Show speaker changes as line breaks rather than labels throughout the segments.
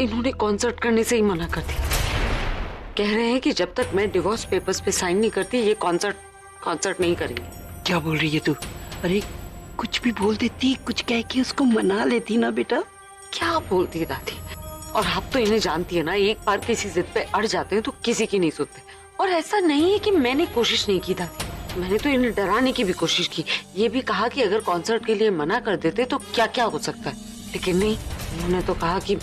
इन्होंने कॉन्सर्ट करने से ही मना कर दिया। कह रहे हैं कि जब तक मैं डिवोर्स पेपर्स पे साइन नहीं करती ये कॉन्सर्ट नहीं करेंगे।
क्या बोल रही है तू? अरे कुछ भी बोल देती, कुछ कह के उसको मना लेती ना बेटा।
क्या बोलती है दादी, और आप तो इन्हें जानती है ना, एक बार किसी जिद पे अड़ जाते हैं तो किसी की नहीं सुनते। और ऐसा नहीं है कि मैंने कोशिश नहीं की दादी, मैंने तो इन्हें डराने की भी कोशिश की। ये भी कहा कि अगर कॉन्सर्ट के लिए मना कर देते तो क्या क्या हो सकता है, लेकिन नहीं, उन्होंने तो कहा कि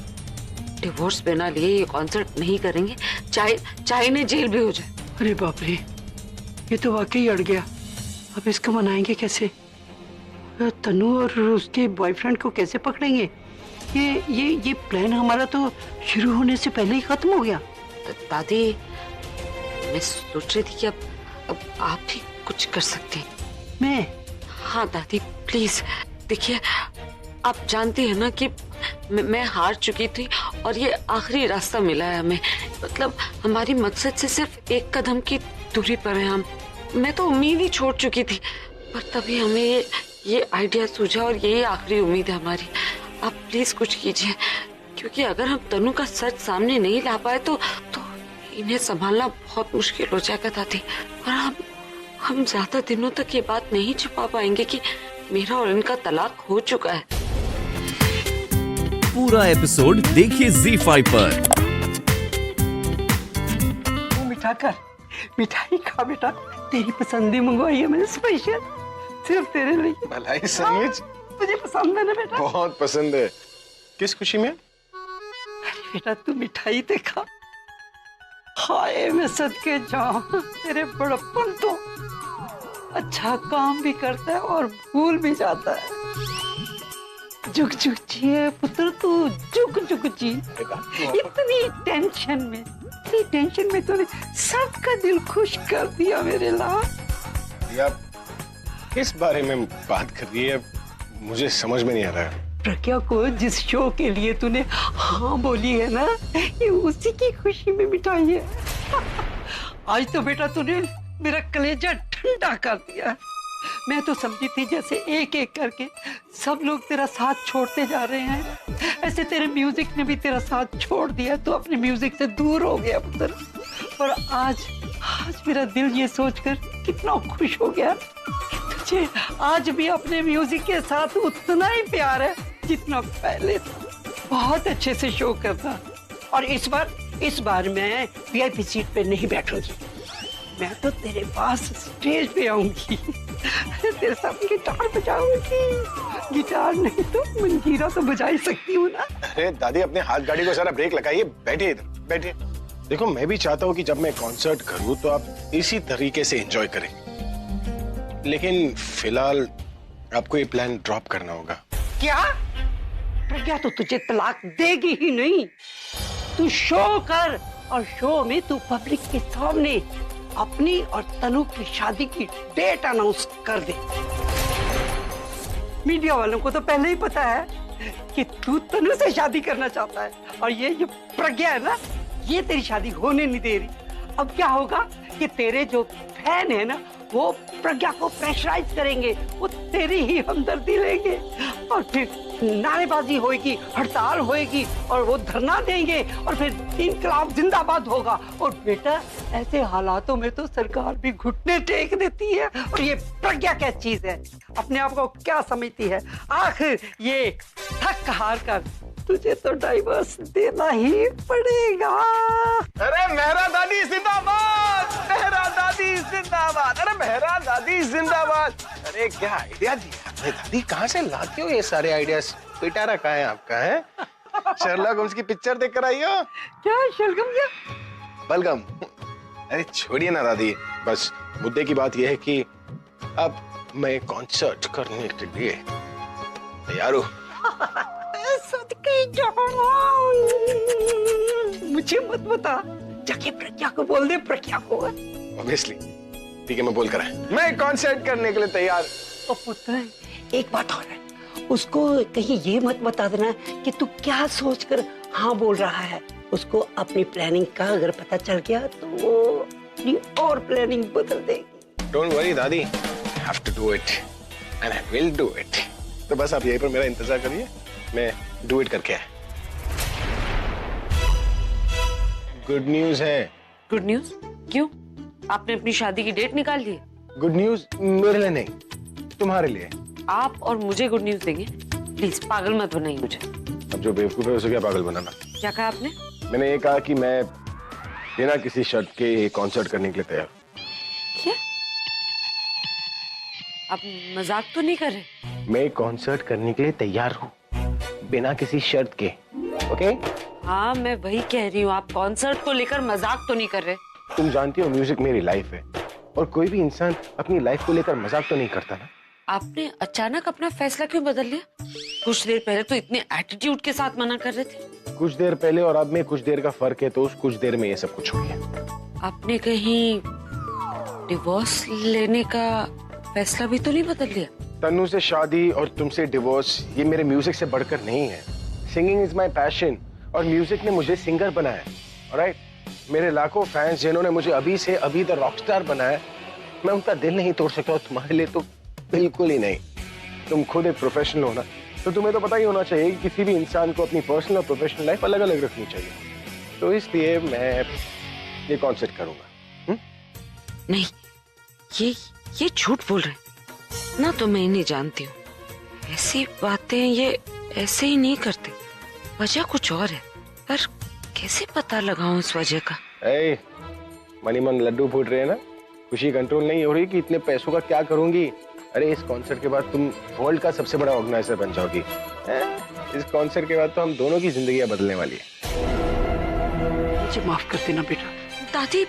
डिवोर्स बिना लिए ये कॉन्सर्ट नहीं करेंगे, चाहे इन्हें जेल भी हो जाए।
अरे बाप रे, ये तो वाकई अड़ गया। अब इसको मनाएंगे कैसे? तनु और उसके बॉयफ्रेंड को कैसे पकड़ेंगे? ये प्लान हमारा तो शुरू होने से पहले ही खत्म हो गया।
दादी मैं सोच रही थी कि अब आप भी कुछ कर सकते हैं।
मैं?
हाँ दादी प्लीज, देखिए आप जानती है ना कि मैं हार चुकी थी और ये आखिरी रास्ता मिला है हमें। मतलब हमारी मकसद से सिर्फ एक कदम की दूरी पर है हम। मैं तो उम्मीद ही छोड़ चुकी थी, पर तभी हमें ये आइडिया सूझा और यही आखिरी उम्मीद है हमारी। आप प्लीज कुछ कीजिए, क्योंकि अगर हम तनु का सच सामने नहीं ला पाए तो इन्हें संभालना बहुत मुश्किल हो जाएगा दादी। और हम ज्यादा दिनों तक ये बात नहीं छुपा पाएंगे कि मेरा और इनका तलाक हो चुका है।
पूरा एपिसोड देखिए ZEE5 पर।
मिठाई खा बेटा, तेरी पसंद ही मंगवाई है मैंने स्पेशल, सिर्फ तेरे लिए।
मलाई सैंडविच
तुझे पसंद है ना बेटा?
बहुत पसंद है। किस खुशी में?
अरे बेटा तू मिठाई ते खा। हाय मैं सदके जाऊं, तेरे बड़प्पन तो अच्छा काम भी करता है और भूल भी जाता है। जुग जुग जिए पुत्र तू, जुग जुग जी। इतनी टेंशन में तूने सबका दिल खुश कर दिया मेरे लाल।
आप किस बारे में बात कर रही है, मुझे समझ में नहीं आ रहा है।
प्रज्ञा को जिस शो के लिए तूने हाँ बोली है ना, ये उसी की खुशी में मिठाई है। आज तो बेटा तूने मेरा कलेजा ठंडा कर दिया। मैं तो समझी थी जैसे एक एक करके सब लोग तेरा साथ छोड़ते जा रहे हैं, ऐसे तेरे म्यूजिक ने भी तेरा साथ छोड़ दिया, तो अपने म्यूजिक से दूर हो गया पुत्र। और आज मेरा दिल ये सोचकर कितना खुश हो गया कि तुझे आज भी अपने म्यूजिक के साथ उतना ही प्यार है जितना पहले था। बहुत अच्छे से शो करता। और इस बार मैं VIP सीट पे नहीं बैठूंगी, मैं तो तेरे पास स्टेज पे आऊंगी, तेरे साथ गिटार बजाऊंगी। गिटार नहीं तो मंजीरा तो बजा ही सकती हूँ ना।
अरे दादी अपने हाथ गाड़ी को सारा ब्रेक लगाइए, बैठिए इधर बैठिए। देखो मैं भी चाहता हूँ कि जब मैं कॉन्सर्ट करूँ तो आप इसी तरीके से एंजॉय करें, लेकिन फिलहाल आपको ये प्लान ड्रॉप करना होगा।
क्या? प्रज्ञा तो तुझे तलाक देगी ही नहीं। तू शो कर और शो में तू पब्लिक के सामने अपनी और तनु की शादी की डेट अनाउंस कर दे। मीडिया वालों को तो पहले ही पता है कि तू तनु से शादी करना चाहता है, और ये प्रज्ञा है ना, ये तेरी शादी होने नहीं दे रही। अब क्या होगा कि तेरे जो फैन है ना, वो प्रज्ञा को प्रेशराइज करेंगे, वो तेरी ही हमदर्दी लेंगे, और फिर नारेबाजी होगी, हड़ताल होगी, और वो धरना देंगे, और फिर इनकलाब जिंदाबाद होगा। और बेटा ऐसे हालातों में तो सरकार भी घुटने टेक देती है। और ये प्रज्ञा क्या चीज है, अपने आप को क्या समझती है? आखिर ये थक हार कर तुझे तो डाइवर्स देना ही पड़ेगा।
अरे मेहरा दादी जिंदाबाद, मेहरा दादी जिंदाबाद, अरे मेहरा दादी जिंदाबाद। अरे क्या आइडिया दिया आपने दादी, कहाँ से लाते हो ये सारे आइडियाज? पिटारा कहाँ है आपका? है शर्लॉक होम्स की पिक्चर देख कर आई हो
क्या? शलगम क्या?
बलगम? अरे छोड़िए ना दादी, बस मुद्दे की बात यह है कि अब मैं कॉन्सर्ट करने के लिए तैयार हूँ।
मुझे मत बता, जाके प्रज्ञा को बोल दे। प्रज्ञा को
ऑब्वियसली ठीक है, मैं बोल कर आया, मैं कॉन्सर्ट करने के लिए तैयार।
ओ पुत्र एक बात और है, उसको कहीं ये मत बता देना कि तू क्या सोचकर हाँ बोल रहा है। उसको अपनी प्लानिंग का अगर पता चल गया तो वो अपनी और प्लानिंग बदल देगी।
डोंट वरी दादी, I have to do it and I will do it. तो बस आप यहीं पर मेरा इंतजार करिए, मैं डू इट करके आया। गुड न्यूज है।
Good news? क्यों? आपने अपनी शादी की डेट निकाल ली है?
गुड न्यूज मेरे लिए नहीं, तुम्हारे लिए।
आप और मुझे गुड न्यूज देंगे? प्लीज पागल मत बनाइए मुझे।
अब जो बेवकूफ है उसे क्या पागल बनाना।
क्या कहा आपने?
मैंने ये कहा कि मैं बिना किसी शर्त के कॉन्सर्ट करने के लिए तैयार हूं।
क्या? आप मजाक तो नहीं कर रहे?
मैं कॉन्सर्ट करने के लिए तैयार हूँ बिना किसी शर्त के। ओके?
हाँ, मैं वही कह रही हूँ, आप कॉन्सर्ट को लेकर मजाक तो नहीं कर रहे?
तुम जानती हो म्यूजिक मेरी लाइफ है और कोई भी इंसान अपनी लाइफ को लेकर मजाक तो नहीं करता ना।
आपने अचानक अपना फैसला क्यों बदल लिया? कुछ देर पहले तो इतने एटीट्यूड के साथ मना कर रहे थे।
कुछ देर पहले और अब में कुछ देर का फर्क है, तो उस कुछ देर में ये सब कुछ हो गया।
आपने कहीं डिवोर्स लेने का फैसला भी तो नहीं बदल लिया?
तन्नू से शादी और तुमसे डिवोर्स ये मेरे म्यूजिक से बढ़कर नहीं है। सिंगिंग इज माय पैशन और म्यूजिक ने मुझे सिंगर बनाया। ऑलराइट? मेरे लाखों फैंस जिन्होंने मुझे अभी से अभी द रॉकस्टार बनाया, मैं उनका दिल नहीं तोड़ सकता और तुम्हारे लिए तो बिल्कुल ही नहीं। तुम खुद एक प्रोफेशनल हो ना, तो तुम्हें तो पता ही होना चाहिए कि किसी भी इंसान को अपनी पर्सनल और प्रोफेशनल लाइफ अलग अलग रखनी चाहिए। तो इसलिए मैं ये कॉन्सर्ट करूंगा।
नहीं, ये झूठ बोल रहे ना, तो मैं इन्हें जानती हूँ। ऐसी बातें ये ऐसे ही नहीं करते, वजह कुछ और है, पर कैसे पता लगाऊं इस वजह का?
मनी मन लड्डू फूट रहे हैं ना, खुशी कंट्रोल नहीं हो रही कि इतने पैसों का क्या करूंगी। अरे इस कॉन्सर्ट के बाद तुम वर्ल्ड का सबसे बड़ा ऑर्गेनाइजर बन जाओगी। इस कॉन्सर्ट के बाद तो हम दोनों की जिंदगी बदलने वाली है।
मुझे माफ कर देना बेटा।
दादी,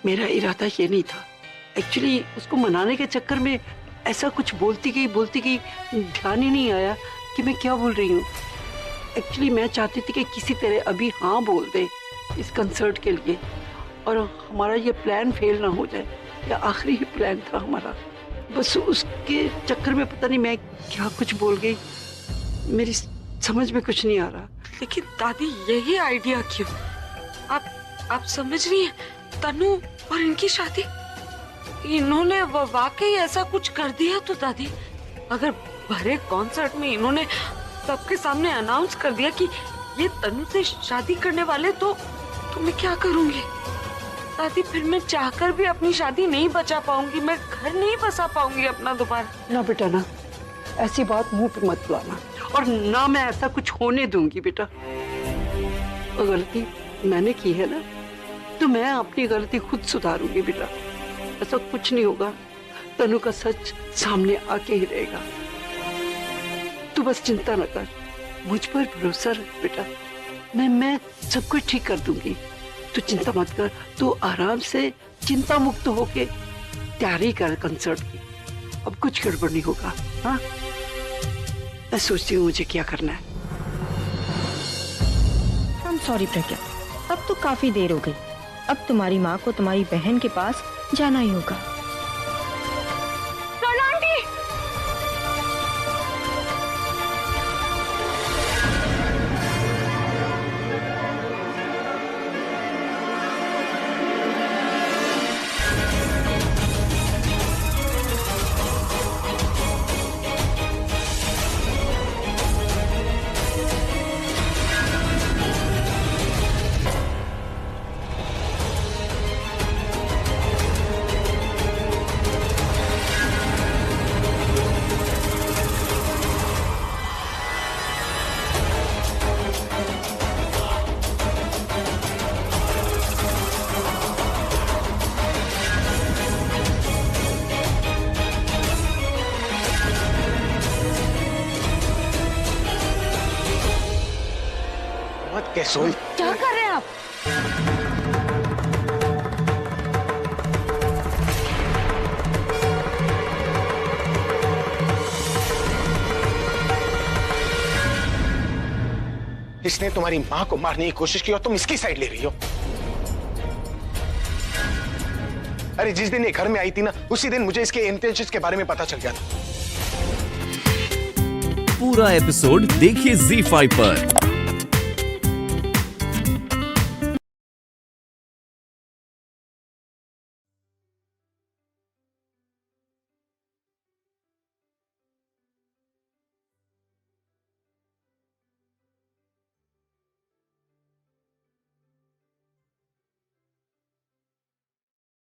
मेरा इरादा ये नहीं था। एक्चुअली उसको मनाने के चक्कर में ऐसा कुछ बोलती गई ध्यान ही नहीं आया कि मैं क्या बोल रही हूँ। एक्चुअली मैं चाहती थी कि किसी तरह अभी हाँ बोल दे इस कंसर्ट के लिए और हमारा ये प्लान फेल ना हो जाए। ये आखिरी ही प्लान था हमारा, बस उसके चक्कर में पता नहीं मैं क्या कुछ बोल गई, मेरी समझ में कुछ नहीं आ रहा।
लेकिन दादी यही आइडिया क्यों? आप समझ रही हैं, तनु और इनकी शादी, इन्होंने वाकई ऐसा कुछ कर दिया तो दादी, अगर भरे कॉन्सर्ट में इन्होंने सबके सामने अनाउंस कर दिया कि ये तनु से शादी करने वाले, तो मैं क्या करूंगी दादी? फिर मैं चाहकर भी अपनी शादी नहीं बचा पाऊंगी, मैं घर नहीं बसा पाऊंगी अपना दोबारा।
ना बेटा ना, ऐसी बात मुंह पे मत लाना और ना मैं ऐसा कुछ होने दूंगी बेटा। और गलती मैंने की है ना, तो मैं अपनी गलती खुद सुधारूंगी बेटा। ऐसा कुछ नहीं होगा, तनु का सच सामने आके ही रहेगा। तू बस चिंता न कर, मुझ पर भरोसा रख बेटा। मैं सब कुछ ठीक कर दूंगी, तू चिंता मत कर। तू आराम से चिंता मुक्त होके तैयारी कर कंसर्ट की, अब कुछ गड़बड़ नहीं होगा। हाँ, मैं सोचती हूँ मुझे क्या करना है।
I'm sorry प्रज्ञा, अब तो काफी देर हो गई। अब तुम्हारी माँ को तुम्हारी बहन के पास जाना ही होगा।
कैसे
क्या कर रहे हैं आप?
इसने तुम्हारी माँ को मारने की कोशिश की और तुम इसकी साइड ले रही हो। अरे जिस दिन ये घर में आई थी ना, उसी दिन मुझे इसके इंटेंशंस के बारे में पता चल गया था।
पूरा एपिसोड देखिए ZEE5 पर।